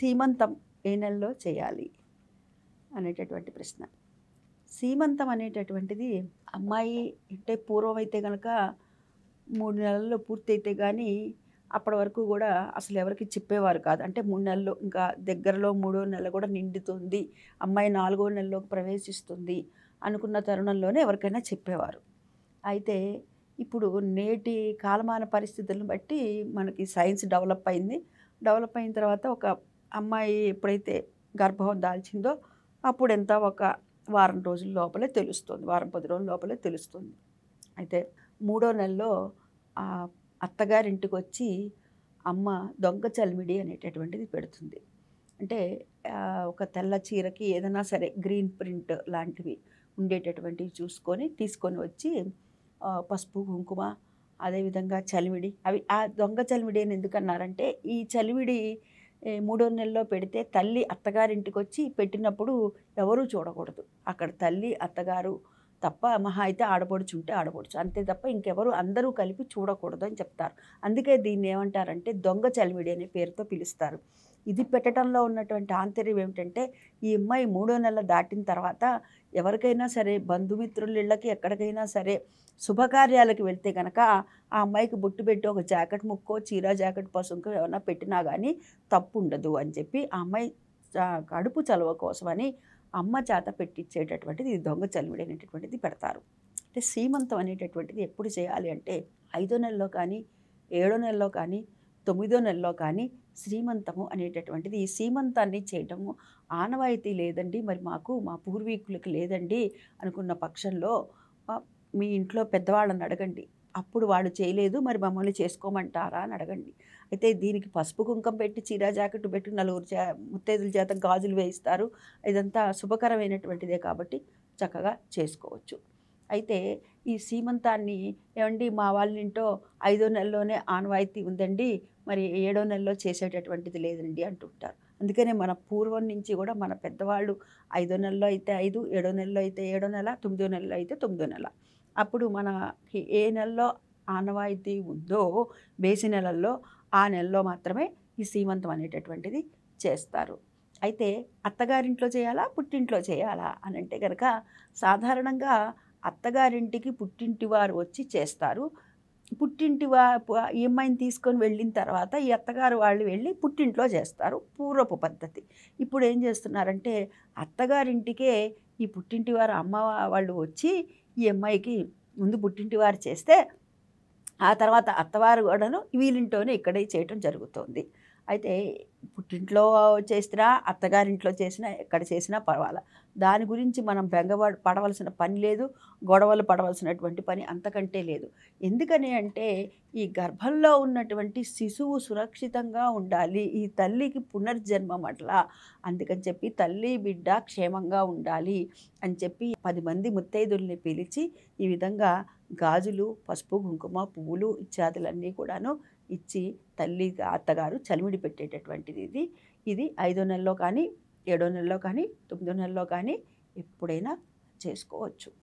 సీమంతం ఏ నెలలో చేయాలి అనేటటువంటి ప్రశ్న. సీమంతం అనేటటువంటిది అమ్మాయి అంటే పూర్వం అయితే గనక 3 నెలల్లో పూర్తయితే గానీ అప్పటి వరకు గూడా అసలు ఎవరికీ చెప్పేవారు కాదు. అంటే 3 నెలలు ఇంకా దగ్గరలో మూడో నెల గూడా నిండుతుంది. అమ్మాయి నాలుగో నెలలోకి ప్రవేశిస్తుంది అనుకున్న తరుణంలోనే ఎవరికైనా చెప్పేవారు. అయితే ఇప్పుడు నేటి కాలమాన పరిస్థితులను బట్టి మనకి సైన్స్ డెవలప్ అయింది. డెవలప్ అయిన తర్వాత ఒక అమ్మాయి ఎప్పుడైతే గర్భం దాల్చిందో అప్పుడెంత ఒక వారం రోజుల లోపలే తెలుస్తుంది. వారం 10 రోజుల లోపలే తెలుస్తుంది. అయితే మూడో నెలలో అత్తగారింటికొచ్చి అమ్మ దొంగ చలిమిడి అనేటటువంటిది పెడుతుంది. అంటే ఒక తెల్ల చీరకి ఏదైనా సరే గ్రీన్ ప్రింట్ లాంటివి ఉండేటటువంటివి చూసుకొని తీసుకొని వచ్చి పసుపు, కుంకుమ అదేవిధంగా చలిమిడి అవి ఆ దొంగ చలిమిడి అని ఎందుకన్నారంటే ఈ చలిమిడి మూడో నెలలో పెడితే తల్లి అత్తగారింటికొచ్చి పెట్టినప్పుడు ఎవరూ చూడకూడదు. అక్కడ తల్లి, అత్తగారు తప్ప మహా అయితే ఆడపడుచు ఉంటే ఆడపడుచు. అంతే తప్ప ఇంకెవరు అందరూ కలిపి చూడకూడదు అని చెప్తారు. అందుకే దీన్ని ఏమంటారంటే దొంగ చలిమిడి అనే పేరుతో పిలుస్తారు. ఇది పెట్టడంలో ఉన్నటువంటి ఆంతర్యం ఏమిటంటే ఈ అమ్మాయి మూడో నెల దాటిన తర్వాత ఎవరికైనా సరే బంధుమిత్రుల ఇళ్ళకి ఎక్కడికైనా సరే శుభకార్యాలకు వెళ్తే గనక ఆ అమ్మాయికి బొట్టు పెట్టి ఒక జాకెట్ ముక్కో, చీర జాకెట్ పసుంకో ఏమన్నా పెట్టినా గానీ తప్పుండదు అని చెప్పి ఆ అమ్మాయి కడుపు చలవ కోసమని అమ్మ చేత పెట్టించేటటువంటిది ఈ దొంగ చలిమిడి అనేటటువంటిది పెడతారు. అంటే సీమంతం అనేటటువంటిది ఎప్పుడు చేయాలి అంటే 5వ నెలలో కానీ, 7వ నెలలో కానీ, 9వ నెలలో కానీ శ్రీమంతము అనేటటువంటిది ఈ సీమంతాన్ని చేయటము ఆనవాయితీ లేదండి. మరి మాకు మా పూర్వీకులకి లేదండి అనుకున్న పక్షంలో మీ ఇంట్లో పెద్దవాళ్ళని అడగండి. అప్పుడు వాళ్ళు చేయలేదు మరి మమ్మల్ని చేసుకోమంటారా అని అడగండి. అయితే దీనికి పసుపు కుంకం పెట్టి చీర జాకెట్ పెట్టి నలుగురు ముత్తైదుల చేత గాజులు వేయిస్తారు. ఇదంతా శుభకరమైనటువంటిదే కాబట్టి చక్కగా చేసుకోవచ్చు. అయితే ఈ సీమంతాన్ని ఏవండి మా వాళ్ళ ఇంట్లో 5వ నెలలోనే ఆనవాయితీ ఉందండి. మరి 7వ నెలలో చేసేటటువంటిది లేదండి అంటుంటారు. అందుకనే మన పూర్వం నుంచి కూడా మన పెద్దవాళ్ళు 5వ నెలలో అయితే 5, 7వ నెలలో అయితే 7వ నెల, 9వ నెలలో అయితే 9వ నెల. అప్పుడు మనకి ఏ నెలలో ఆనవాయితీ ఉందో బేసి నెలల్లో ఆ నెలలో మాత్రమే ఈ సీమంతం అనేటటువంటిది చేస్తారు. అయితే అత్తగారింట్లో చేయాలా? పుట్టింట్లో చేయాలా? అనంటే గనక సాధారణంగా అత్తగారింటికి పుట్టింటి వారు వచ్చి చేస్తారు. పుట్టింటి ఈ అమ్మాయిని తీసుకొని వెళ్ళిన తర్వాత ఈ అత్తగారు వాళ్ళు వెళ్ళి పుట్టింట్లో చేస్తారు. పూర్వపు పద్ధతి. ఇప్పుడు ఏం చేస్తున్నారంటే అత్తగారింటికే ఈ పుట్టింటి వారు అమ్మ వాళ్ళు వచ్చి ఈ అమ్మాయికి ముందు పుట్టింటి వారు చేస్తే ఆ తర్వాత అత్తవారు కూడాను వీళ్ళింట్లోనే ఇక్కడే చేయటం జరుగుతోంది. అయితే పుట్టింట్లో చేసినా, అత్తగారింట్లో చేసినా, ఎక్కడ చేసినా పర్వాలా. దాని గురించి మనం పడవలసిన పని లేదు. గొడవలు పడవలసినటువంటి పని అంతకంటే లేదు. ఎందుకని అంటే ఈ గర్భంలో ఉన్నటువంటి శిశువు సురక్షితంగా ఉండాలి. ఈ తల్లికి పునర్జన్మం అట్లా. అందుకని చెప్పి తల్లి, బిడ్డ క్షేమంగా ఉండాలి అని చెప్పి 10 మంది ముత్తైదుల్ని పిలిచి ఈ విధంగా గాజులు, పసుపు, కుంకుమ, పువ్వులు ఇత్యాదులన్నీ కూడాను ఇచ్చి తల్లి, అత్తగారు చలిమిడి పెట్టేటటువంటిది ఇది. ఇది 5వ నెలలో కానీ, 7వ నెలలో కానీ, 9వ నెలలో కానీ ఎప్పుడైనా చేసుకోవచ్చు.